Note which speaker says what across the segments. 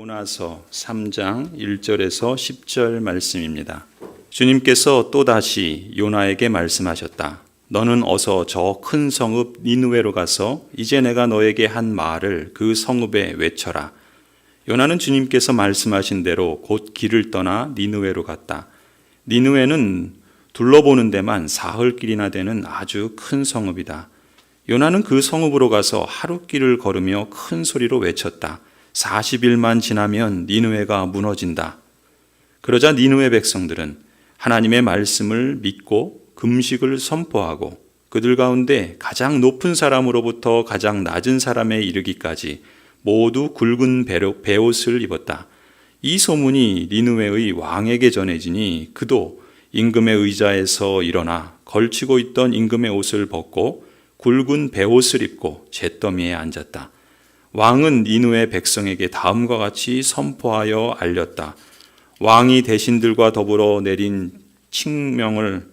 Speaker 1: 요나서 3장 1절에서 10절 말씀입니다. 주님께서 또다시 요나에게 말씀하셨다. 너는 어서 저 큰 성읍 니느웨로 가서 이제 내가 너에게 한 말을 그 성읍에 외쳐라. 요나는 주님께서 말씀하신 대로 곧 길을 떠나 니느웨로 갔다. 니느웨는 둘러보는 데만 사흘길이나 되는 아주 큰 성읍이다. 요나는 그 성읍으로 가서 하룻길을 걸으며 큰 소리로 외쳤다. 40일만 지나면 니느웨가 무너진다. 그러자 니느웨 백성들은 하나님의 말씀을 믿고 금식을 선포하고 그들 가운데 가장 높은 사람으로부터 가장 낮은 사람에 이르기까지 모두 굵은 베옷을 입었다. 이 소문이 니느웨의 왕에게 전해지니 그도 임금의 의자에서 일어나 걸치고 있던 임금의 옷을 벗고 굵은 베옷을 입고 잿더미에 앉았다. 왕은 니느웨 백성에게 다음과 같이 선포하여 알렸다. 왕이 대신들과 더불어 내린 칙명을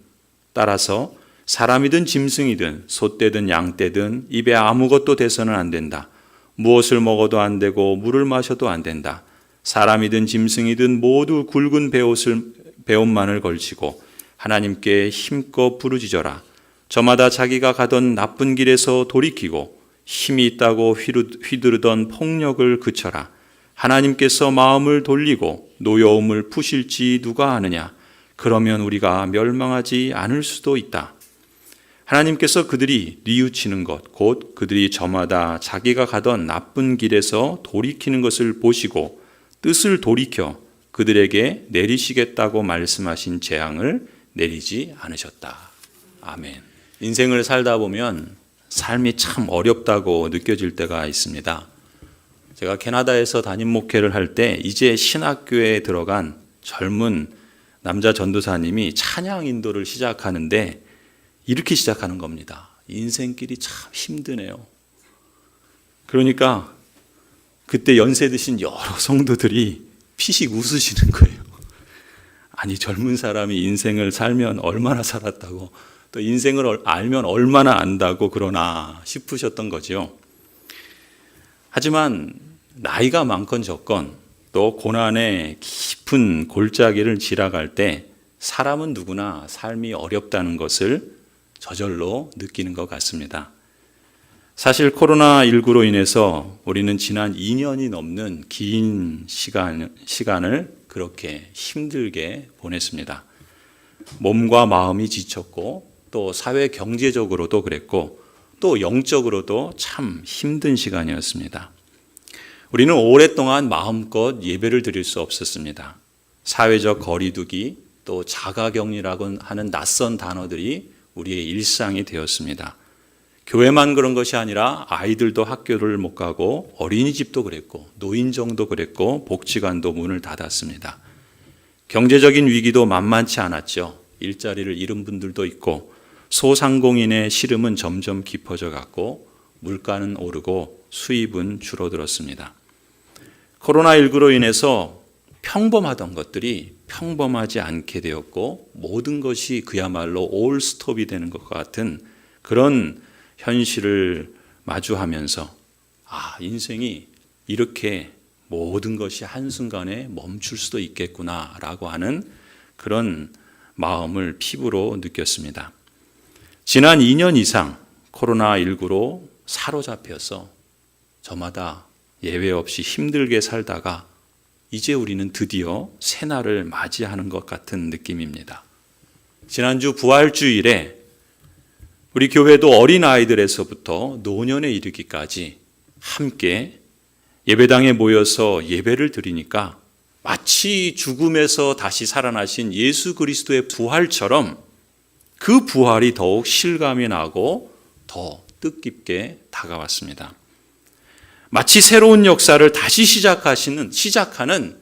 Speaker 1: 따라서 사람이든 짐승이든 소떼든 양떼든 입에 아무것도 대서는 안 된다. 무엇을 먹어도 안 되고 물을 마셔도 안 된다. 사람이든 짐승이든 모두 굵은 베옷만을 걸치고 하나님께 힘껏 부르짖어라. 저마다 자기가 가던 나쁜 길에서 돌이키고 힘이 있다고 휘두르던 폭력을 그쳐라. 하나님께서 마음을 돌리고 노여움을 푸실지 누가 아느냐. 그러면 우리가 멸망하지 않을 수도 있다. 하나님께서 그들이 뉘우치는 것, 곧 그들이 저마다 자기가 가던 나쁜 길에서 돌이키는 것을 보시고 뜻을 돌이켜 그들에게 내리시겠다고 말씀하신 재앙을 내리지 않으셨다. 아멘. 인생을 살다 보면 삶이 참 어렵다고 느껴질 때가 있습니다. 제가 캐나다에서 담임 목회를 할 때 이제 신학교에 들어간 젊은 남자 전도사님이 찬양 인도를 시작하는데 이렇게 시작하는 겁니다. 인생길이 참 힘드네요. 그러니까 그때 연세 드신 여러 성도들이 피식 웃으시는 거예요. 아니, 젊은 사람이 인생을 살면 얼마나 살았다고, 또 인생을 알면 얼마나 안다고 그러나 싶으셨던 거죠. 하지만 나이가 많건 적건 또 고난의 깊은 골짜기를 지나갈 때 사람은 누구나 삶이 어렵다는 것을 저절로 느끼는 것 같습니다. 사실 코로나19로 인해서 우리는 지난 2년이 넘는 긴 시간을 그렇게 힘들게 보냈습니다. 몸과 마음이 지쳤고 또 사회 경제적으로도 그랬고 또 영적으로도 참 힘든 시간이었습니다. 우리는 오랫동안 마음껏 예배를 드릴 수 없었습니다. 사회적 거리두기 또 자가격리라고 하는 낯선 단어들이 우리의 일상이 되었습니다. 교회만 그런 것이 아니라 아이들도 학교를 못 가고 어린이집도 그랬고 노인정도 그랬고 복지관도 문을 닫았습니다. 경제적인 위기도 만만치 않았죠. 일자리를 잃은 분들도 있고 소상공인의 시름은 점점 깊어져 갔고 물가는 오르고 수입은 줄어들었습니다. 코로나19로 인해서 평범하던 것들이 평범하지 않게 되었고 모든 것이 그야말로 올 스톱이 되는 것과 같은 그런 현실을 마주하면서 인생이 이렇게 모든 것이 한순간에 멈출 수도 있겠구나라고 하는 그런 마음을 피부로 느꼈습니다. 지난 2년 이상 코로나19로 사로잡혀서 저마다 예외 없이 힘들게 살다가 이제 우리는 드디어 새날을 맞이하는 것 같은 느낌입니다. 지난주 부활주일에 우리 교회도 어린아이들에서부터 노년에 이르기까지 함께 예배당에 모여서 예배를 드리니까 마치 죽음에서 다시 살아나신 예수 그리스도의 부활처럼 그 부활이 더욱 실감이 나고 더 뜻깊게 다가왔습니다. 마치 새로운 역사를 다시 시작하는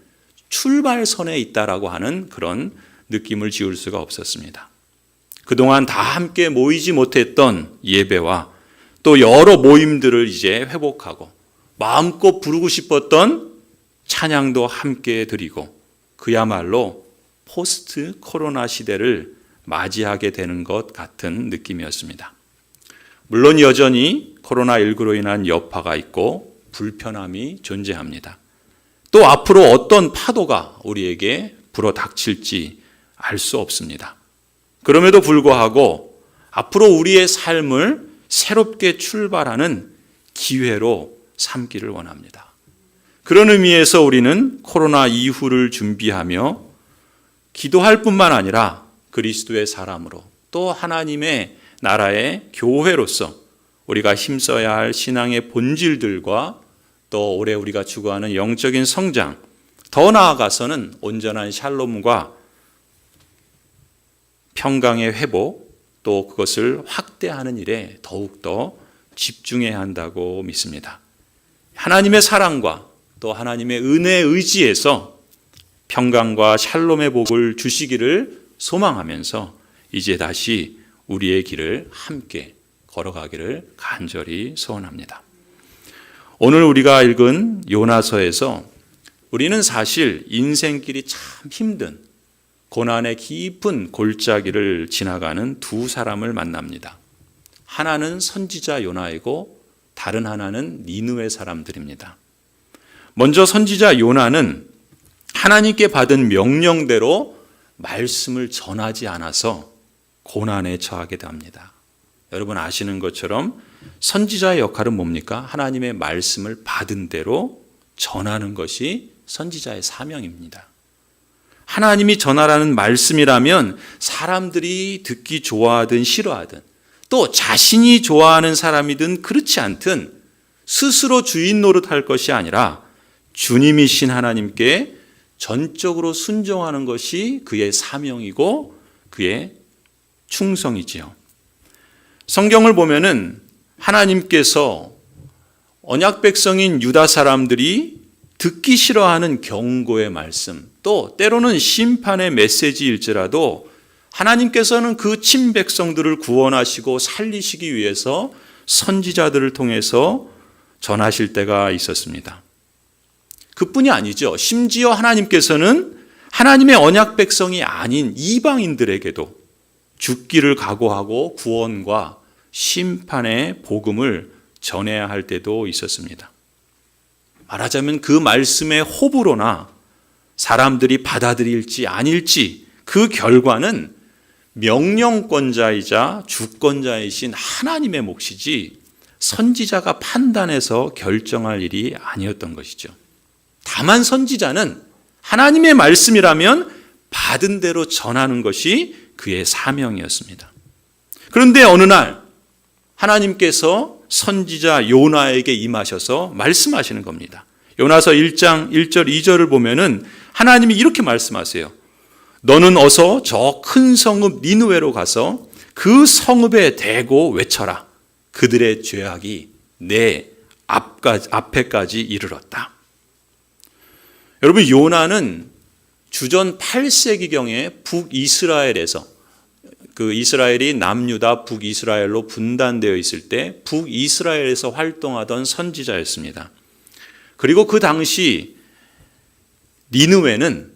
Speaker 1: 출발선에 있다라고 하는 그런 느낌을 지울 수가 없었습니다. 그동안 다 함께 모이지 못했던 예배와 또 여러 모임들을 이제 회복하고 마음껏 부르고 싶었던 찬양도 함께 드리고 그야말로 포스트 코로나 시대를 맞이하게 되는 것 같은 느낌이었습니다. 물론 여전히 코로나19로 인한 여파가 있고 불편함이 존재합니다. 또 앞으로 어떤 파도가 우리에게 불어닥칠지 알 수 없습니다. 그럼에도 불구하고 앞으로 우리의 삶을 새롭게 출발하는 기회로 삼기를 원합니다. 그런 의미에서 우리는 코로나 이후를 준비하며 기도할 뿐만 아니라 그리스도의 사람으로 또 하나님의 나라의 교회로서 우리가 힘써야 할 신앙의 본질들과 또 올해 우리가 추구하는 영적인 성장, 더 나아가서는 온전한 샬롬과 평강의 회복, 또 그것을 확대하는 일에 더욱더 집중해야 한다고 믿습니다. 하나님의 사랑과 또 하나님의 은혜에 의지해서 평강과 샬롬의 복을 주시기를 소망하면서 이제 다시 우리의 길을 함께 걸어가기를 간절히 소원합니다. 오늘 우리가 읽은 요나서에서 우리는 사실 인생길이 참 힘든 고난의 깊은 골짜기를 지나가는 두 사람을 만납니다. 하나는 선지자 요나이고 다른 하나는 니느웨 사람들입니다. 먼저 선지자 요나는 하나님께 받은 명령대로 말씀을 전하지 않아서 고난에 처하게 됩니다. 여러분 아시는 것처럼 선지자의 역할은 뭡니까? 하나님의 말씀을 받은 대로 전하는 것이 선지자의 사명입니다. 하나님이 전하라는 말씀이라면 사람들이 듣기 좋아하든 싫어하든 또 자신이 좋아하는 사람이든 그렇지 않든 스스로 주인 노릇할 것이 아니라 주님이신 하나님께 전적으로 순종하는 것이 그의 사명이고 그의 충성이지요. 성경을 보면은 하나님께서 언약 백성인 유다 사람들이 듣기 싫어하는 경고의 말씀, 또 때로는 심판의 메시지일지라도 하나님께서는 그 친백성들을 구원하시고 살리시기 위해서 선지자들을 통해서 전하실 때가 있었습니다. 그뿐이 아니죠. 심지어 하나님께서는 하나님의 언약 백성이 아닌 이방인들에게도 죽기를 각오하고 구원과 심판의 복음을 전해야 할 때도 있었습니다. 말하자면 그 말씀의 호불호나 사람들이 받아들일지 아닐지 그 결과는 명령권자이자 주권자이신 하나님의 몫이지 선지자가 판단해서 결정할 일이 아니었던 것이죠. 다만 선지자는 하나님의 말씀이라면 받은 대로 전하는 것이 그의 사명이었습니다. 그런데 어느 날 하나님께서 선지자 요나에게 임하셔서 말씀하시는 겁니다. 요나서 1장 1절 2절을 보면은 하나님이 이렇게 말씀하세요. 너는 어서 저 큰 성읍 니느웨로 가서 그 성읍에 대고 외쳐라. 그들의 죄악이 내 앞에까지 이르렀다. 여러분 요나는 주전 8세기경에 북이스라엘에서 그 이스라엘이 남유다 북이스라엘로 분단되어 있을 때 북이스라엘에서 활동하던 선지자였습니다. 그리고 그 당시 니느웨는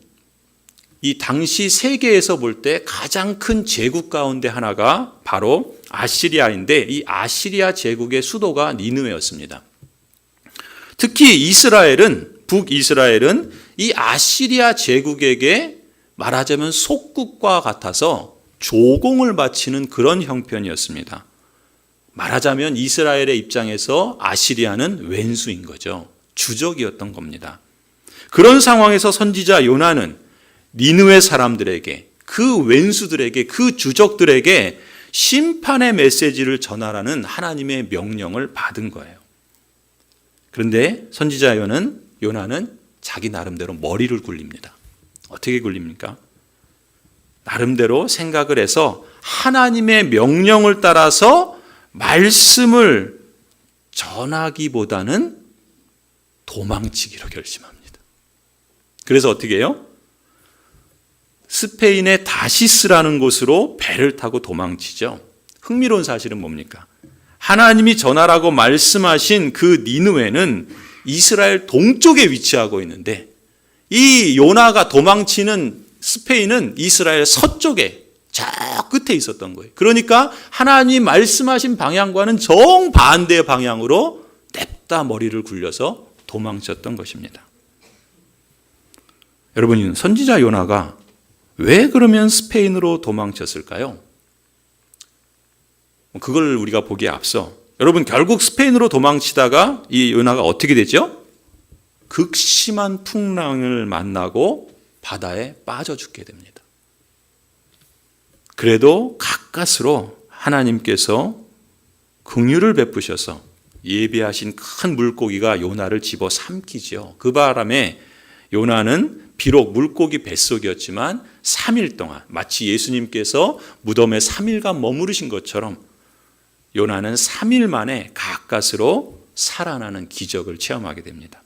Speaker 1: 이 당시 세계에서 볼 때 가장 큰 제국 가운데 하나가 바로 아시리아인데 이 아시리아 제국의 수도가 니느웨였습니다. 특히 북이스라엘은 이 아시리아 제국에게 말하자면 속국과 같아서 조공을 바치는 그런 형편이었습니다. 말하자면 이스라엘의 입장에서 아시리아는 왼수인 거죠. 주적이었던 겁니다. 그런 상황에서 선지자 요나는 니느웨 사람들에게 그 왼수들에게 그 주적들에게 심판의 메시지를 전하라는 하나님의 명령을 받은 거예요. 그런데 선지자 요나는 자기 나름대로 머리를 굴립니다. 어떻게 굴립니까? 나름대로 생각을 해서 하나님의 명령을 따라서 말씀을 전하기보다는 도망치기로 결심합니다. 그래서 어떻게 해요? 스페인의 다시스라는 곳으로 배를 타고 도망치죠. 흥미로운 사실은 뭡니까? 하나님이 전하라고 말씀하신 그 니느웨는 이스라엘 동쪽에 위치하고 있는데 이 요나가 도망치는 스페인은 이스라엘 서쪽에 저 끝에 있었던 거예요. 그러니까 하나님 말씀하신 방향과는 정반대의 방향으로 냅다 머리를 굴려서 도망쳤던 것입니다. 여러분, 선지자 요나가 왜 그러면 스페인으로 도망쳤을까요? 그걸 우리가 보기에 앞서 여러분, 결국 스페인으로 도망치다가 이 요나가 어떻게 되죠? 극심한 풍랑을 만나고 바다에 빠져 죽게 됩니다. 그래도 가까스로 하나님께서 긍휼을 베푸셔서 예비하신 큰 물고기가 요나를 집어 삼키죠. 그 바람에 요나는 비록 물고기 뱃속이었지만 3일 동안, 마치 예수님께서 무덤에 3일간 머무르신 것처럼 요나는 3일 만에 가까스로 살아나는 기적을 체험하게 됩니다.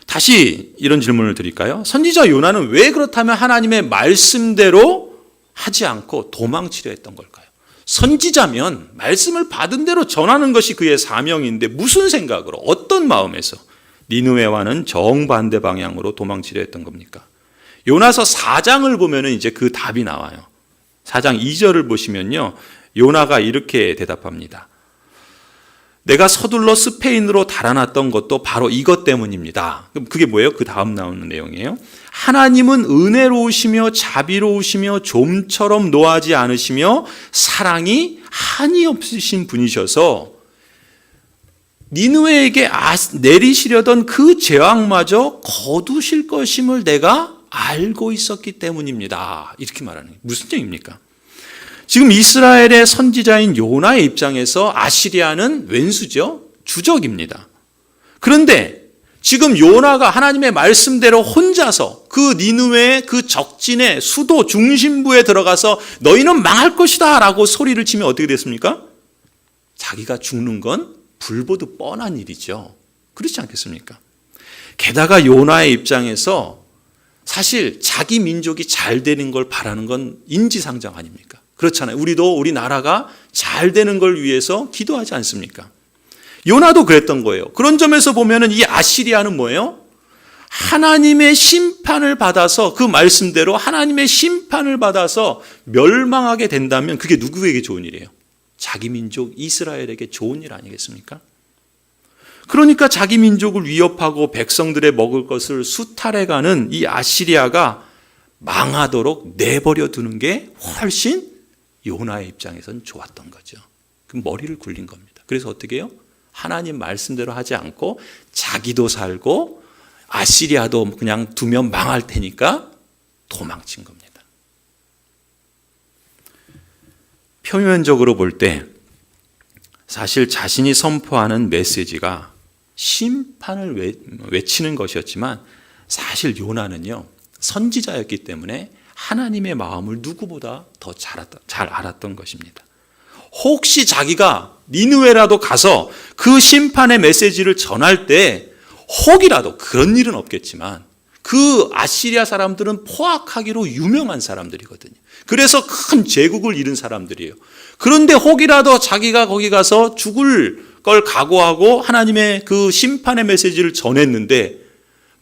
Speaker 1: 다시 이런 질문을 드릴까요? 선지자 요나는 왜 그렇다면 하나님의 말씀대로 하지 않고 도망치려 했던 걸까요? 선지자면 말씀을 받은 대로 전하는 것이 그의 사명인데 무슨 생각으로, 어떤 마음에서 니느웨와는 정반대 방향으로 도망치려 했던 겁니까? 요나서 4장을 보면 이제 그 답이 나와요. 4장 2절을 보시면요, 요나가 이렇게 대답합니다. 내가 서둘러 스페인으로 달아났던 것도 바로 이것 때문입니다. 그럼 그게 뭐예요? 그 다음 나오는 내용이에요. 하나님은 은혜로우시며 자비로우시며 좀처럼 노하지 않으시며 사랑이 한이 없으신 분이셔서 니느웨에게 내리시려던 그 재앙마저 거두실 것임을 내가 알고 있었기 때문입니다. 이렇게 말하는 게 무슨 얘기입니까? 지금 이스라엘의 선지자인 요나의 입장에서 아시리아는 왼수죠. 주적입니다. 그런데 지금 요나가 하나님의 말씀대로 혼자서 그 니느웨의 그 적진의 수도 중심부에 들어가서 너희는 망할 것이다 라고 소리를 치면 어떻게 됐습니까? 자기가 죽는 건 불보듯 뻔한 일이죠. 그렇지 않겠습니까? 게다가 요나의 입장에서 사실 자기 민족이 잘 되는 걸 바라는 건 인지상정 아닙니까? 그렇잖아요. 우리도 우리 나라가 잘 되는 걸 위해서 기도하지 않습니까? 요나도 그랬던 거예요. 그런 점에서 보면은 이 아시리아는 뭐예요? 하나님의 심판을 받아서, 그 말씀대로 하나님의 심판을 받아서 멸망하게 된다면 그게 누구에게 좋은 일이에요? 자기 민족 이스라엘에게 좋은 일 아니겠습니까? 그러니까 자기 민족을 위협하고 백성들의 먹을 것을 수탈해가는 이 아시리아가 망하도록 내버려 두는 게 훨씬 요나의 입장에서는 좋았던 거죠. 그 머리를 굴린 겁니다. 그래서 어떻게 해요? 하나님 말씀대로 하지 않고 자기도 살고 아시리아도 그냥 두면 망할 테니까 도망친 겁니다. 표면적으로 볼 때 사실 자신이 선포하는 메시지가 심판을 외치는 것이었지만 사실 요나는요, 선지자였기 때문에 하나님의 마음을 누구보다 더 잘 알았던 것입니다. 혹시 자기가 니느웨라도 가서 그 심판의 메시지를 전할 때 혹이라도, 그런 일은 없겠지만 그 아시리아 사람들은 포악하기로 유명한 사람들이거든요. 그래서 큰 제국을 이룬 사람들이에요. 그런데 혹이라도 자기가 거기 가서 죽을 걸 각오하고 하나님의 그 심판의 메시지를 전했는데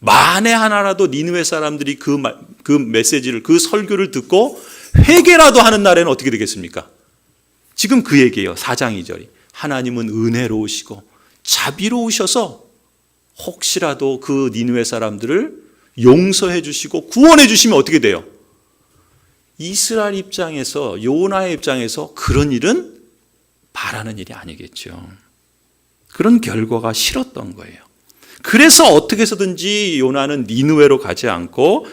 Speaker 1: 만에 하나라도 니느웨 사람들이 그 메시지를, 그 설교를 듣고 회개라도 하는 날에는 어떻게 되겠습니까? 지금 그 얘기예요. 4장 2절이. 하나님은 은혜로우시고 자비로우셔서 혹시라도 그 니느웨 사람들을 용서해 주시고 구원해 주시면 어떻게 돼요? 이스라엘 입장에서, 요나의 입장에서 그런 일은 바라는 일이 아니겠죠. 그런 결과가 싫었던 거예요. 그래서 어떻게 해서든지 요나는 니느웨로 가지 않고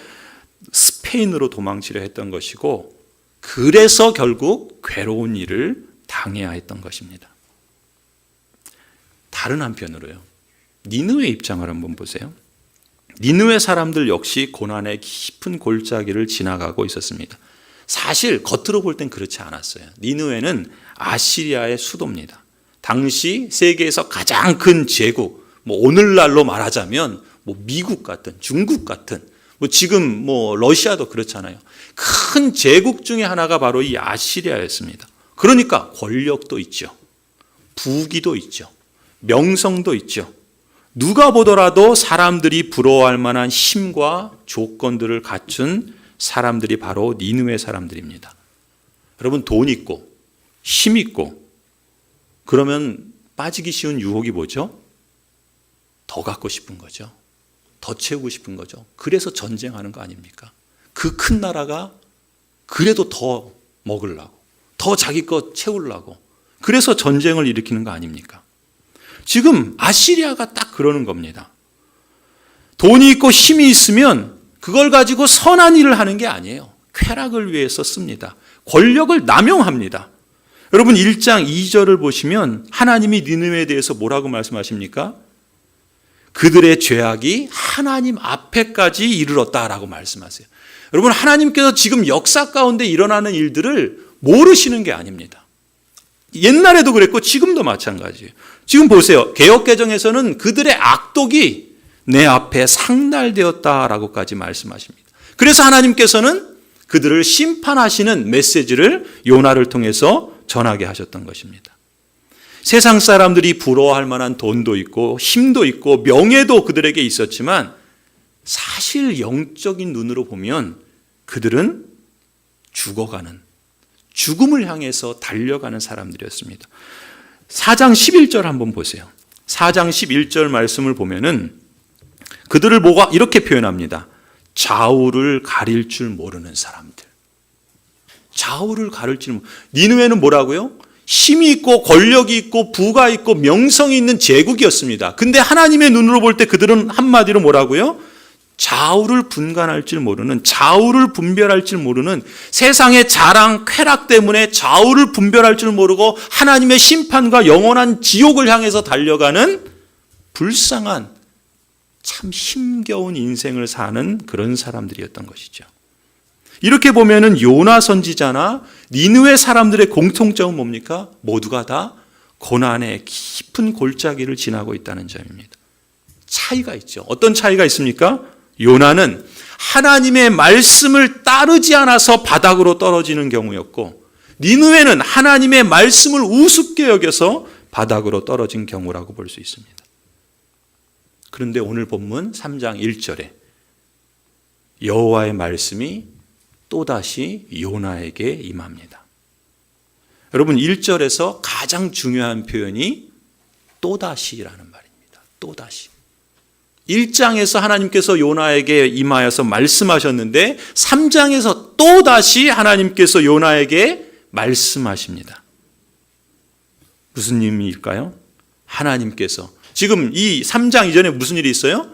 Speaker 1: 스페인으로 도망치려 했던 것이고, 그래서 결국 괴로운 일을 당해야 했던 것입니다. 다른 한편으로요, 니느웨 입장을 한번 보세요. 니느웨 사람들 역시 고난의 깊은 골짜기를 지나가고 있었습니다. 사실 겉으로 볼 땐 그렇지 않았어요. 니느웨는 아시리아의 수도입니다. 당시 세계에서 가장 큰 제국, 오늘날로 말하자면 미국 같은, 중국 같은, 지금 러시아도 그렇잖아요. 큰 제국 중에 하나가 바로 이 아시리아였습니다. 그러니까 권력도 있죠. 부귀도 있죠. 명성도 있죠. 누가 보더라도 사람들이 부러워할 만한 힘과 조건들을 갖춘 사람들이 바로 니느웨 사람들입니다. 여러분, 돈 있고 힘 있고 그러면 빠지기 쉬운 유혹이 뭐죠? 더 갖고 싶은 거죠. 더 채우고 싶은 거죠. 그래서 전쟁하는 거 아닙니까? 그 큰 나라가 그래도 더 먹으려고, 더 자기 것 채우려고, 그래서 전쟁을 일으키는 거 아닙니까? 지금 아시리아가 딱 그러는 겁니다. 돈이 있고 힘이 있으면 그걸 가지고 선한 일을 하는 게 아니에요. 쾌락을 위해서 씁니다. 권력을 남용합니다. 여러분 1장 2절을 보시면 하나님이 니느웨에 대해서 뭐라고 말씀하십니까? 그들의 죄악이 하나님 앞에까지 이르렀다라고 말씀하세요. 여러분 하나님께서 지금 역사 가운데 일어나는 일들을 모르시는 게 아닙니다. 옛날에도 그랬고 지금도 마찬가지예요. 지금 보세요. 개역개정에서는 그들의 악독이 내 앞에 상달되었다라고까지 말씀하십니다. 그래서 하나님께서는 그들을 심판하시는 메시지를 요나를 통해서 전하게 하셨던 것입니다. 세상 사람들이 부러워할 만한 돈도 있고 힘도 있고 명예도 그들에게 있었지만 사실 영적인 눈으로 보면 그들은 죽어가는, 죽음을 향해서 달려가는 사람들이었습니다. 4장 11절 한번 보세요. 4장 11절 말씀을 보면은 그들을 보고 이렇게 표현합니다. 좌우를 가릴 줄 모르는 사람들. 좌우를 가릴 줄 모르는. 니느웨는 뭐라고요? 힘이 있고 권력이 있고 부가 있고 명성이 있는 제국이었습니다. 근데 하나님의 눈으로 볼 때 그들은 한마디로 뭐라고요? 좌우를 분간할 줄 모르는, 좌우를 분별할 줄 모르는, 세상의 자랑, 쾌락 때문에 좌우를 분별할 줄 모르고 하나님의 심판과 영원한 지옥을 향해서 달려가는 불쌍한, 참 힘겨운 인생을 사는 그런 사람들이었던 것이죠. 이렇게 보면은 요나 선지자나 니느웨 사람들의 공통점은 뭡니까? 모두가 다 고난의 깊은 골짜기를 지나고 있다는 점입니다. 차이가 있죠. 어떤 차이가 있습니까? 요나는 하나님의 말씀을 따르지 않아서 바닥으로 떨어지는 경우였고, 니느웨는 하나님의 말씀을 우습게 여겨서 바닥으로 떨어진 경우라고 볼 수 있습니다. 그런데 오늘 본문 3장 1절에 여호와의 말씀이 또다시 요나에게 임합니다. 여러분 1절에서 가장 중요한 표현이 또다시라는 말입니다. 또다시. 1장에서 하나님께서 요나에게 임하여서 말씀하셨는데 3장에서 또다시 하나님께서 요나에게 말씀하십니다. 무슨 의미일까요? 하나님께서 지금 이 3장 이전에 무슨 일이 있어요?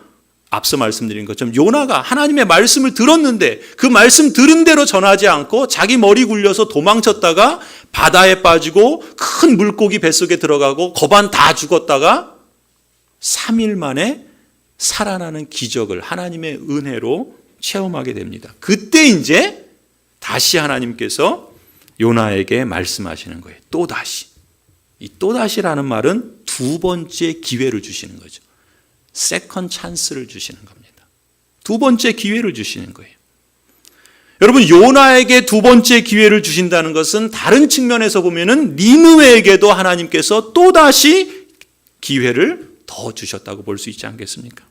Speaker 1: 앞서 말씀드린 것처럼 요나가 하나님의 말씀을 들었는데 그 말씀 들은 대로 전하지 않고 자기 머리 굴려서 도망쳤다가 바다에 빠지고 큰 물고기 뱃속에 들어가고 거반 다 죽었다가 3일 만에 살아나는 기적을 하나님의 은혜로 체험하게 됩니다. 그때 이제 다시 하나님께서 요나에게 말씀하시는 거예요. 또다시. 이 또다시라는 말은 두 번째 기회를 주시는 거죠. 세컨 찬스를 주시는 겁니다. 두 번째 기회를 주시는 거예요. 여러분 요나에게 두 번째 기회를 주신다는 것은 다른 측면에서 보면은 니느웨에게도 하나님께서 또다시 기회를 더 주셨다고 볼 수 있지 않겠습니까?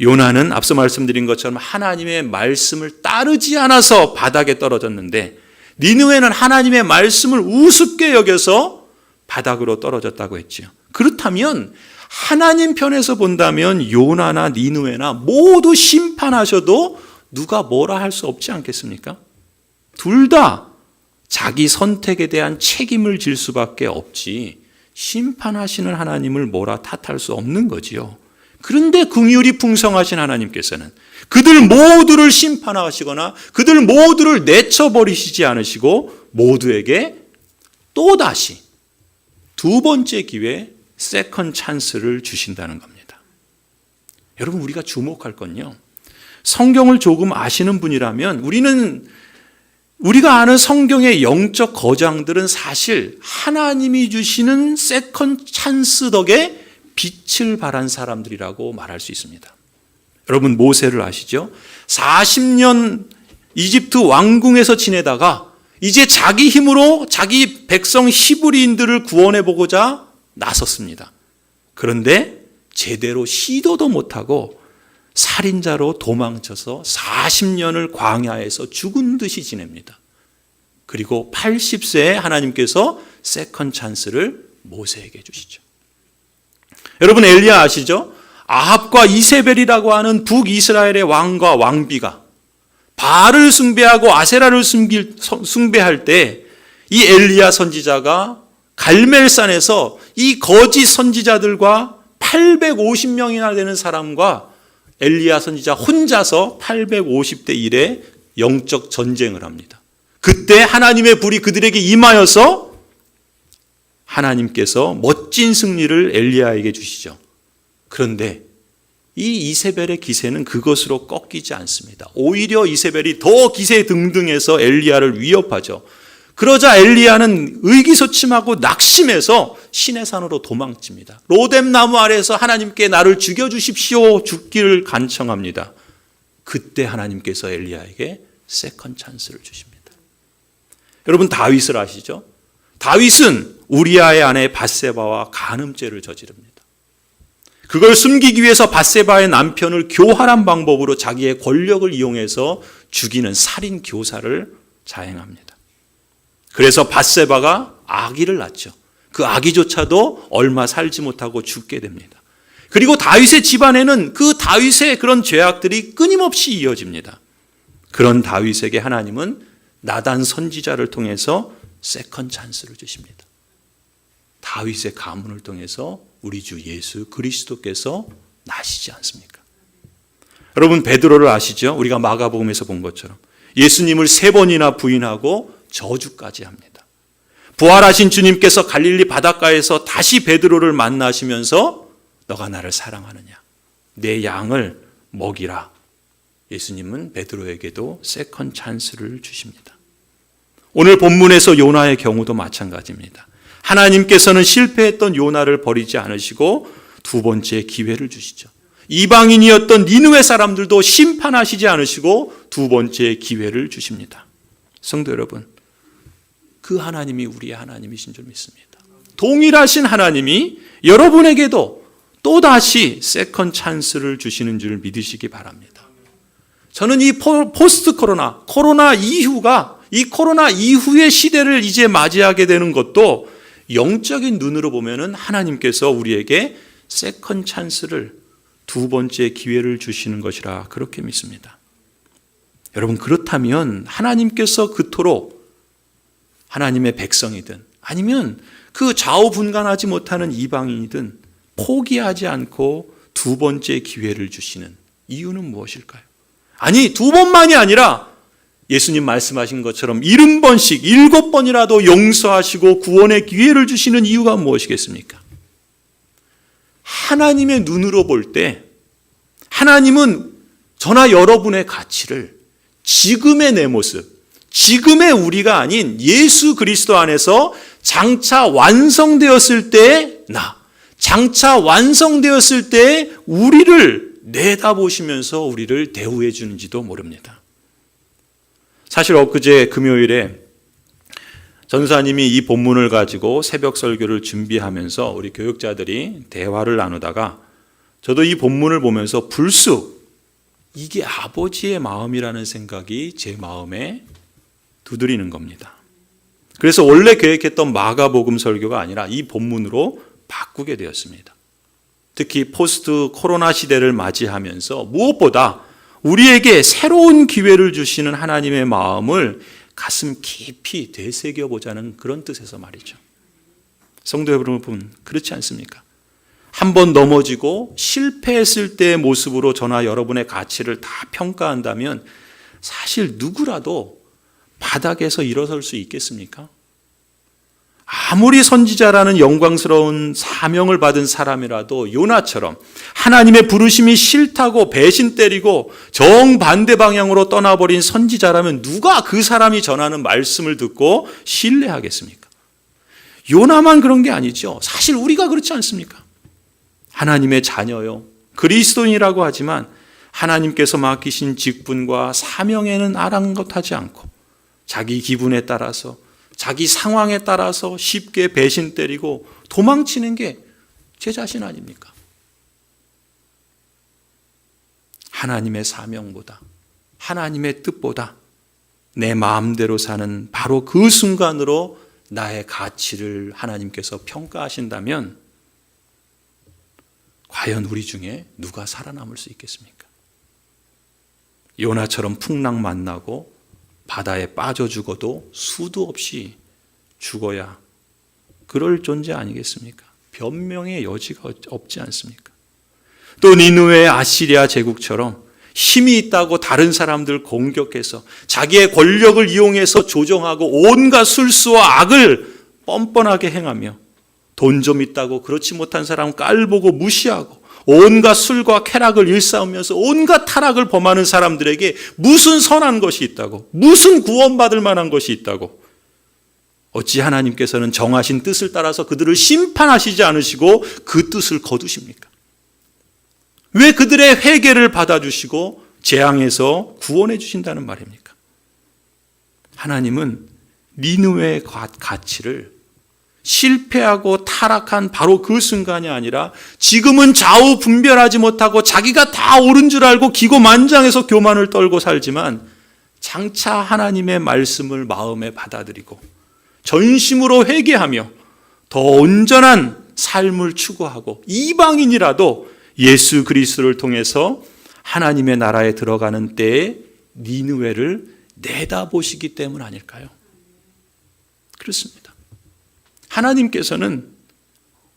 Speaker 1: 요나는 앞서 말씀드린 것처럼 하나님의 말씀을 따르지 않아서 바닥에 떨어졌는데 니느웨는 하나님의 말씀을 우습게 여겨서 바닥으로 떨어졌다고 했지요. 그렇다면 하나님 편에서 본다면 요나나 니느웨나 모두 심판하셔도 누가 뭐라 할 수 없지 않겠습니까? 둘 다 자기 선택에 대한 책임을 질 수밖에 없지 심판하시는 하나님을 뭐라 탓할 수 없는 거지요. 그런데 긍휼이 풍성하신 하나님께서는 그들 모두를 심판하시거나 그들 모두를 내쳐버리시지 않으시고 모두에게 또다시 두 번째 기회 세컨 찬스를 주신다는 겁니다. 여러분 우리가 주목할 건요. 성경을 조금 아시는 분이라면 우리가 아는 성경의 영적 거장들은 사실 하나님이 주시는 세컨 찬스 덕에 빛을 발한 사람들이라고 말할 수 있습니다. 여러분 모세를 아시죠? 40년 이집트 왕궁에서 지내다가 이제 자기 힘으로 자기 백성 히브리인들을 구원해 보고자 나섰습니다. 그런데 제대로 시도도 못하고 살인자로 도망쳐서 40년을 광야에서 죽은 듯이 지냅니다. 그리고 80세에 하나님께서 세컨 찬스를 모세에게 주시죠. 여러분 엘리야 아시죠? 아합과 이세벨이라고 하는 북이스라엘의 왕과 왕비가 바알을 숭배하고 아세라를 숭배할 때 이 엘리야 선지자가 갈멜산에서 이 거짓 선지자들과 850명이나 되는 사람과 엘리야 선지자 혼자서 850대 1의 영적 전쟁을 합니다. 그때 하나님의 불이 그들에게 임하여서 하나님께서 멋진 승리를 엘리야에게 주시죠. 그런데 이 이세벨의 기세는 그것으로 꺾이지 않습니다. 오히려 이세벨이 더 기세등등해서 엘리야를 위협하죠. 그러자 엘리야는 의기소침하고 낙심해서 시내산으로 도망칩니다. 로뎀 나무 아래에서 하나님께 나를 죽여주십시오, 죽기를 간청합니다. 그때 하나님께서 엘리야에게 세컨 찬스를 주십니다. 여러분, 다윗을 아시죠? 다윗은 우리아의 아내 밧세바와 간음죄를 저지릅니다. 그걸 숨기기 위해서 밧세바의 남편을 교활한 방법으로 자기의 권력을 이용해서 죽이는 살인 교사를 자행합니다. 그래서 밧세바가 아기를 낳죠. 그 아기조차도 얼마 살지 못하고 죽게 됩니다. 그리고 다윗의 집안에는 그 다윗의 그런 죄악들이 끊임없이 이어집니다. 그런 다윗에게 하나님은 나단 선지자를 통해서 세컨 찬스를 주십니다. 다윗의 가문을 통해서 우리 주 예수 그리스도께서 나시지 않습니까? 여러분, 베드로를 아시죠? 우리가 마가복음에서 본 것처럼 예수님을 3번이나 부인하고 저주까지 합니다. 부활하신 주님께서 갈릴리 바닷가에서 다시 베드로를 만나시면서 너가 나를 사랑하느냐? 내 양을 먹이라. 예수님은 베드로에게도 세컨 찬스를 주십니다. 오늘 본문에서 요나의 경우도 마찬가지입니다. 하나님께서는 실패했던 요나를 버리지 않으시고 2번째 기회를 주시죠. 이방인이었던 니느웨 사람들도 심판하시지 않으시고 2번째 기회를 주십니다. 성도 여러분, 그 하나님이 우리의 하나님이신 줄 믿습니다. 동일하신 하나님이 여러분에게도 또다시 세컨 찬스를 주시는 줄 믿으시기 바랍니다. 저는 이 포스트 코로나 이후가, 이 코로나 이후의 시대를 이제 맞이하게 되는 것도 영적인 눈으로 보면은 하나님께서 우리에게 세컨 찬스를, 2번째 기회를 주시는 것이라 그렇게 믿습니다. 여러분, 그렇다면 하나님께서 그토록 하나님의 백성이든 아니면 그 좌우분간하지 못하는 이방인이든 포기하지 않고 2번째 기회를 주시는 이유는 무엇일까요? 아니, 2번만이 아니라 예수님 말씀하신 것처럼 70번씩 7번이라도 용서하시고 구원의 기회를 주시는 이유가 무엇이겠습니까? 하나님의 눈으로 볼 때 하나님은 저나 여러분의 가치를 지금의 내 모습, 지금의 우리가 아닌 예수 그리스도 안에서 장차 완성되었을 때의 장차 완성되었을 때의 우리를 내다보시면서 우리를 대우해 주는지도 모릅니다. 사실 엊그제 금요일에 전사님이 이 본문을 가지고 새벽 설교를 준비하면서 우리 교육자들이 대화를 나누다가 저도 이 본문을 보면서 불쑥 이게 아버지의 마음이라는 생각이 제 마음에 두드리는 겁니다. 그래서 원래 계획했던 마가복음 설교가 아니라 이 본문으로 바꾸게 되었습니다. 특히 포스트 코로나 시대를 맞이하면서 무엇보다 우리에게 새로운 기회를 주시는 하나님의 마음을 가슴 깊이 되새겨보자는 그런 뜻에서 말이죠. 성도 여러분, 그렇지 않습니까? 한번 넘어지고 실패했을 때의 모습으로 저나 여러분의 가치를 다 평가한다면 사실 누구라도 바닥에서 일어설 수 있겠습니까? 아무리 선지자라는 영광스러운 사명을 받은 사람이라도 요나처럼 하나님의 부르심이 싫다고 배신 때리고 정반대 방향으로 떠나버린 선지자라면 누가 그 사람이 전하는 말씀을 듣고 신뢰하겠습니까? 요나만 그런 게 아니죠. 사실 우리가 그렇지 않습니까? 하나님의 자녀요, 그리스도인이라고 하지만 하나님께서 맡기신 직분과 사명에는 아랑곳하지 않고 자기 기분에 따라서, 자기 상황에 따라서 쉽게 배신 때리고 도망치는 게 제 자신 아닙니까? 하나님의 사명보다, 하나님의 뜻보다 내 마음대로 사는 바로 그 순간으로 나의 가치를 하나님께서 평가하신다면 과연 우리 중에 누가 살아남을 수 있겠습니까? 요나처럼 풍랑 만나고 바다에 빠져 죽어도 수도 없이 죽어야 그럴 존재 아니겠습니까? 변명의 여지가 없지 않습니까? 또 니느웨 아시리아 제국처럼 힘이 있다고 다른 사람들 공격해서 자기의 권력을 이용해서 조정하고 온갖 술수와 악을 뻔뻔하게 행하며 돈 좀 있다고 그렇지 못한 사람 깔보고 무시하고 온갖 술과 쾌락을 일삼으면서 온갖 타락을 범하는 사람들에게 무슨 선한 것이 있다고, 무슨 구원받을 만한 것이 있다고, 어찌 하나님께서는 정하신 뜻을 따라서 그들을 심판하시지 않으시고 그 뜻을 거두십니까? 왜 그들의 회개를 받아주시고 재앙에서 구원해 주신다는 말입니까? 하나님은 니느웨의 가치를 실패하고 타락한 바로 그 순간이 아니라 지금은 좌우 분별하지 못하고 자기가 다 옳은 줄 알고 기고만장해서 교만을 떨고 살지만 장차 하나님의 말씀을 마음에 받아들이고 전심으로 회개하며 더 온전한 삶을 추구하고 이방인이라도 예수 그리스도를 통해서 하나님의 나라에 들어가는 때에 니느웨를 내다보시기 때문 아닐까요? 그렇습니다. 하나님께서는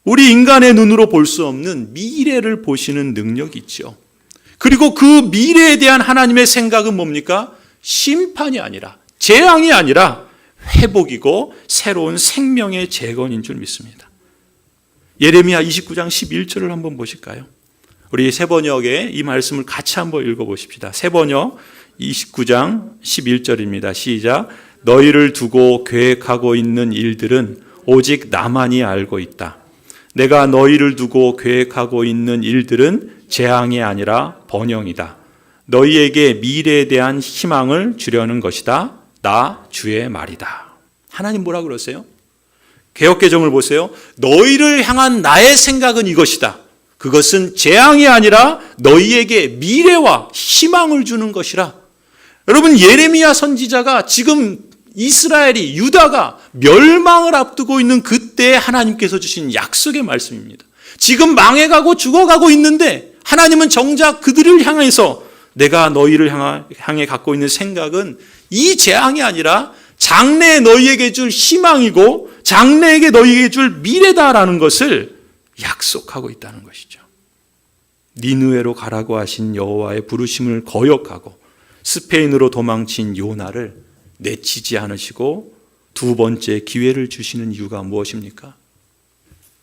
Speaker 1: 우리 인간의 눈으로 볼 수 없는 미래를 보시는 능력이 있죠. 그리고 그 미래에 대한 하나님의 생각은 뭡니까? 심판이 아니라, 재앙이 아니라 회복이고 새로운 생명의 재건인 줄 믿습니다. 예레미야 29장 11절을 한번 보실까요? 우리 세번역에 이 말씀을 같이 한번 읽어보십시다. 세번역 29장 11절입니다. 시작. 너희를 두고 계획하고 있는 일들은 오직 나만이 알고 있다. 내가 너희를 두고 계획하고 있는 일들은 재앙이 아니라 번영이다. 너희에게 미래에 대한 희망을 주려는 것이다. 나 주의 말이다. 하나님 뭐라 그러세요? 개역개정을 보세요. 너희를 향한 나의 생각은 이것이다. 그것은 재앙이 아니라 너희에게 미래와 희망을 주는 것이라. 여러분, 예레미야 선지자가 지금 이스라엘이, 유다가 멸망을 앞두고 있는 그때 하나님께서 주신 약속의 말씀입니다. 지금 망해가고 죽어가고 있는데 하나님은 정작 그들을 향해서 내가 너희를 향해 갖고 있는 생각은 이 재앙이 아니라 장래에 너희에게 줄 희망이고 장래에게 너희에게 줄 미래다라는 것을 약속하고 있다는 것이죠. 니느웨로 가라고 하신 여호와의 부르심을 거역하고 스페인으로 도망친 요나를 내치지 않으시고 두 번째 기회를 주시는 이유가 무엇입니까?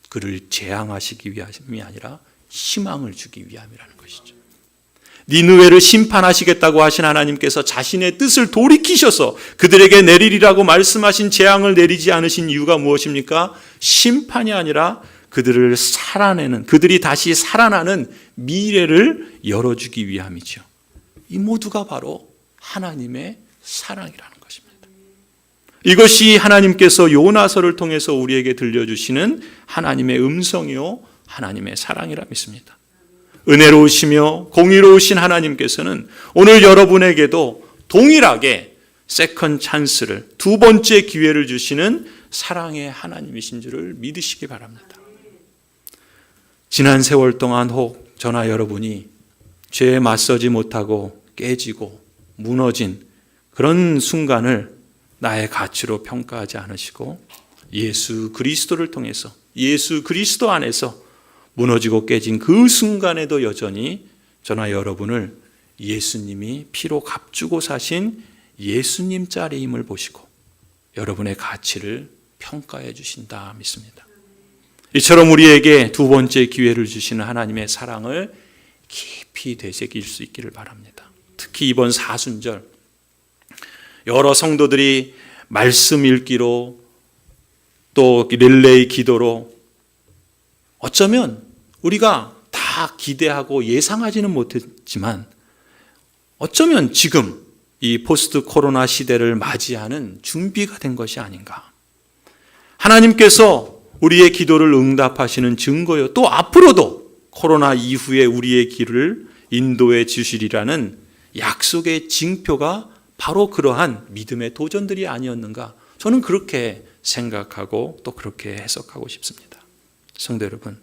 Speaker 1: 그를 재앙하시기 위함이 아니라 희망을 주기 위함이라는 것이죠. 니느웨를 심판하시겠다고 하신 하나님께서 자신의 뜻을 돌이키셔서 그들에게 내리리라고 말씀하신 재앙을 내리지 않으신 이유가 무엇입니까? 심판이 아니라 그들을 살아내는, 그들이 다시 살아나는 미래를 열어주기 위함이죠. 이 모두가 바로 하나님의 사랑이라는 것입니다. 이것이 하나님께서 요나서를 통해서 우리에게 들려주시는 하나님의 음성이요 하나님의 사랑이라 믿습니다. 은혜로우시며 공의로우신 하나님께서는 오늘 여러분에게도 동일하게 세컨 찬스를, 두 번째 기회를 주시는 사랑의 하나님이신 줄을 믿으시기 바랍니다. 지난 세월 동안 혹 저나 여러분이 죄에 맞서지 못하고 깨지고 무너진 그런 순간을 나의 가치로 평가하지 않으시고 예수 그리스도를 통해서, 예수 그리스도 안에서 무너지고 깨진 그 순간에도 여전히 저나 여러분을 예수님이 피로 값주고 사신 예수님 자리임을 보시고 여러분의 가치를 평가해 주신다 믿습니다. 이처럼 우리에게 두 번째 기회를 주시는 하나님의 사랑을 깊이 되새길 수 있기를 바랍니다. 특히 이번 사순절 여러 성도들이 말씀 읽기로 또 릴레이 기도로 어쩌면 우리가 다 기대하고 예상하지는 못했지만 어쩌면 지금 이 포스트 코로나 시대를 맞이하는 준비가 된 것이 아닌가. 하나님께서 우리의 기도를 응답하시는 증거요. 또 앞으로도 코로나 이후에 우리의 길을 인도해 주시리라는 약속의 징표가 바로 그러한 믿음의 도전들이 아니었는가. 저는 그렇게 생각하고 또 그렇게 해석하고 싶습니다. 성도 여러분,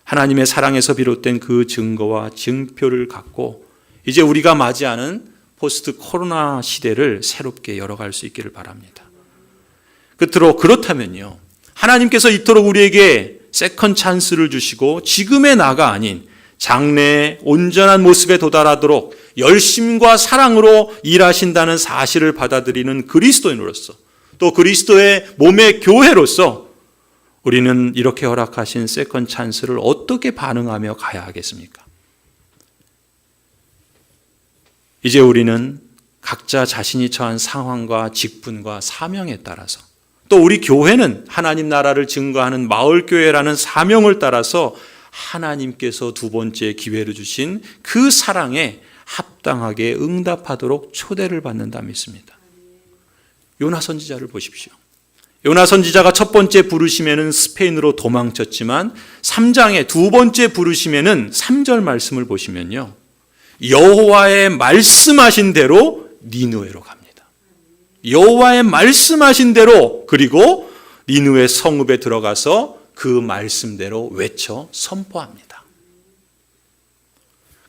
Speaker 1: 하나님의 사랑에서 비롯된 그 증거와 증표를 갖고 이제 우리가 맞이하는 포스트 코로나 시대를 새롭게 열어갈 수 있기를 바랍니다. 끝으로 그렇다면요, 하나님께서 이토록 우리에게 세컨 찬스를 주시고 지금의 나가 아닌 장래의 온전한 모습에 도달하도록 열심과 사랑으로 일하신다는 사실을 받아들이는 그리스도인으로서, 또 그리스도의 몸의 교회로서 우리는 이렇게 허락하신 세컨 찬스를 어떻게 반응하며 가야 하겠습니까? 이제 우리는 각자 자신이 처한 상황과 직분과 사명에 따라서, 또 우리 교회는 하나님 나라를 증거하는 마을교회라는 사명을 따라서 하나님께서 두 번째 기회를 주신 그 사랑에 합당하게 응답하도록 초대를 받는다 믿습니다. 요나 선지자를 보십시오. 요나 선지자가 첫 번째 부르심에는 스페인으로 도망쳤지만 3장의 두 번째 부르심에는 3절 말씀을 보시면요, 여호와의 말씀하신 대로 니느웨로 갑니다. 여호와의 말씀하신 대로, 그리고 니느웨 성읍에 들어가서 그 말씀대로 외쳐 선포합니다.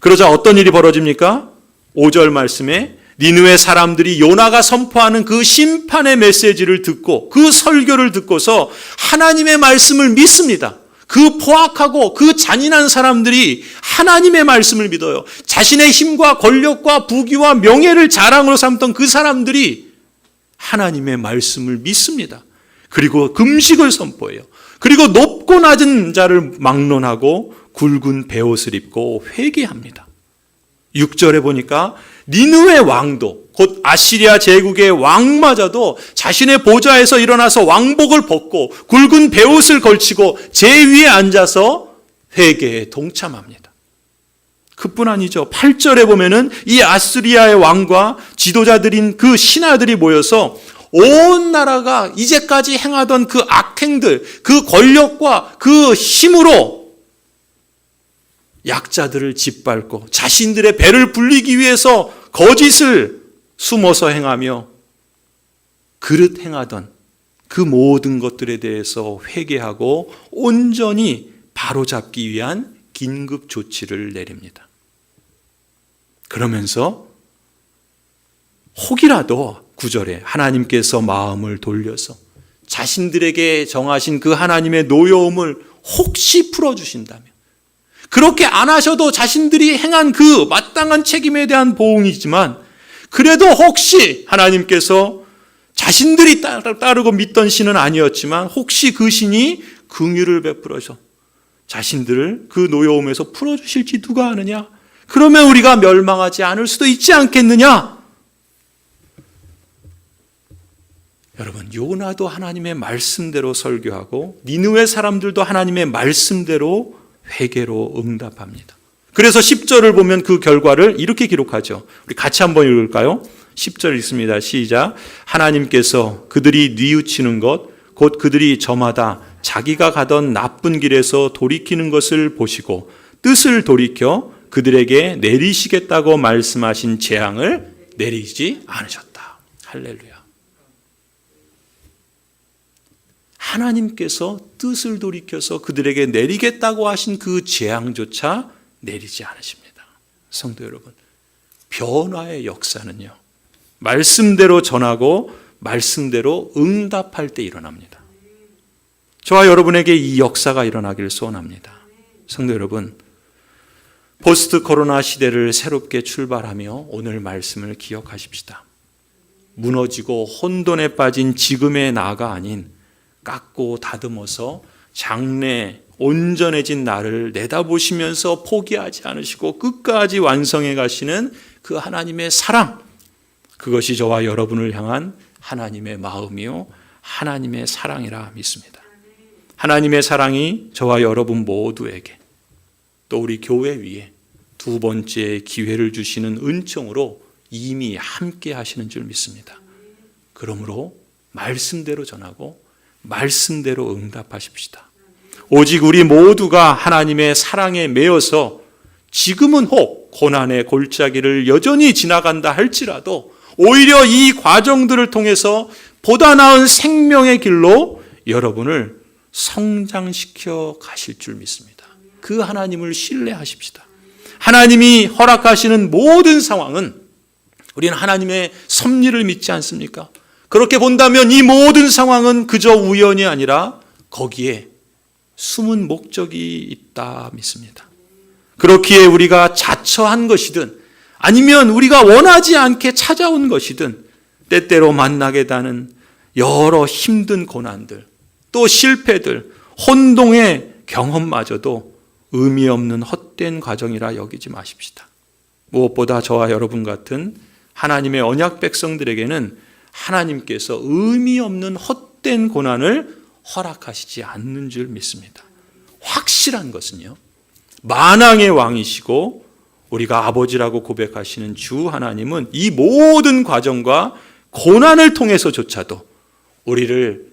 Speaker 1: 그러자 어떤 일이 벌어집니까? 5절 말씀에 니느웨 사람들이 요나가 선포하는 그 심판의 메시지를 듣고, 그 설교를 듣고서 하나님의 말씀을 믿습니다. 그 포악하고 그 잔인한 사람들이 하나님의 말씀을 믿어요. 자신의 힘과 권력과 부귀와 명예를 자랑으로 삼던 그 사람들이 하나님의 말씀을 믿습니다. 그리고 금식을 선포해요. 그리고 높고 낮은 자를 막론하고 굵은 베옷을 입고 회개합니다. 6절에 보니까 니느웨 왕도, 곧 아시리아 제국의 왕마저도 자신의 보좌에서 일어나서 왕복을 벗고 굵은 베옷을 걸치고 제위에 앉아서 회개에 동참합니다. 그뿐 아니죠. 8절에 보면은 이 아시리아의 왕과 지도자들인 그 신하들이 모여서 온 나라가 이제까지 행하던 그 악행들, 그 권력과 그 힘으로 약자들을 짓밟고 자신들의 배를 불리기 위해서 거짓을 숨어서 행하며 그릇 행하던 그 모든 것들에 대해서 회개하고 온전히 바로잡기 위한 긴급 조치를 내립니다. 그러면서 혹이라도 9절에 하나님께서 마음을 돌려서 자신들에게 정하신 그 하나님의 노여움을 혹시 풀어주신다면, 그렇게 안 하셔도 자신들이 행한 그 마땅한 책임에 대한 보응이지만, 그래도 혹시 하나님께서 자신들이 따르고 믿던 신은 아니었지만 혹시 그 신이 긍휼을 베풀어서 자신들을 그 노여움에서 풀어주실지 누가 아느냐? 그러면 우리가 멸망하지 않을 수도 있지 않겠느냐? 여러분, 요나도 하나님의 말씀대로 설교하고 니느웨 사람들도 하나님의 말씀대로 회개로 응답합니다. 그래서 10절을 보면 그 결과를 이렇게 기록하죠. 우리 같이 한번 읽을까요? 10절 읽습니다. 시작. 하나님께서 그들이 뉘우치는 것, 곧 그들이 저마다 자기가 가던 나쁜 길에서 돌이키는 것을 보시고 뜻을 돌이켜 그들에게 내리시겠다고 말씀하신 재앙을 내리지 않으셨다. 할렐루야. 하나님께서 뜻을 돌이켜서 그들에게 내리겠다고 하신 그 재앙조차 내리지 않으십니다. 성도 여러분, 변화의 역사는요, 말씀대로 전하고 말씀대로 응답할 때 일어납니다. 저와 여러분에게 이 역사가 일어나기를 소원합니다. 성도 여러분, 포스트 코로나 시대를 새롭게 출발하며 오늘 말씀을 기억하십시다. 무너지고 혼돈에 빠진 지금의 나가 아닌 깎고 다듬어서 장래 온전해진 나를 내다보시면서 포기하지 않으시고 끝까지 완성해 가시는 그 하나님의 사랑, 그것이 저와 여러분을 향한 하나님의 마음이요 하나님의 사랑이라 믿습니다. 하나님의 사랑이 저와 여러분 모두에게, 또 우리 교회 위에 두 번째 기회를 주시는 은총으로 이미 함께 하시는 줄 믿습니다. 그러므로 말씀대로 전하고 말씀대로 응답하십시다. 오직 우리 모두가 하나님의 사랑에 매여서 지금은 혹 고난의 골짜기를 여전히 지나간다 할지라도 오히려 이 과정들을 통해서 보다 나은 생명의 길로 여러분을 성장시켜 가실 줄 믿습니다. 그 하나님을 신뢰하십시다. 하나님이 허락하시는 모든 상황은 우리는 하나님의 섭리를 믿지 않습니까? 그렇게 본다면 이 모든 상황은 그저 우연이 아니라 거기에 숨은 목적이 있다 믿습니다. 그렇기에 우리가 자처한 것이든 아니면 우리가 원하지 않게 찾아온 것이든 때때로 만나게 되는 여러 힘든 고난들, 또 실패들, 혼동의 경험마저도 의미 없는 헛된 과정이라 여기지 마십시다. 무엇보다 저와 여러분 같은 하나님의 언약 백성들에게는 하나님께서 의미 없는 헛된 고난을 허락하시지 않는 줄 믿습니다. 확실한 것은요, 만왕의 왕이시고 우리가 아버지라고 고백하시는 주 하나님은 이 모든 과정과 고난을 통해서조차도 우리를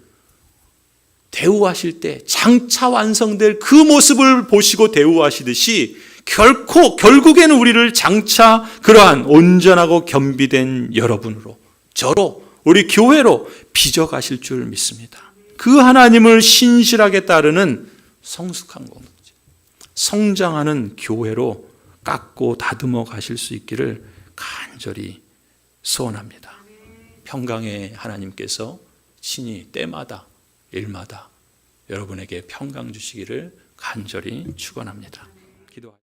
Speaker 1: 대우하실 때 장차 완성될 그 모습을 보시고 대우하시듯이 결국에는 우리를 장차 그러한 온전하고 겸비된 여러분으로, 저로, 우리 교회로 빚어가실 줄 믿습니다. 그 하나님을 신실하게 따르는 성숙한 공동체, 성장하는 교회로 깎고 다듬어 가실 수 있기를 간절히 소원합니다. 평강의 하나님께서 친히 때마다 일마다 여러분에게 평강 주시기를 간절히 축원합니다. 기도합니다.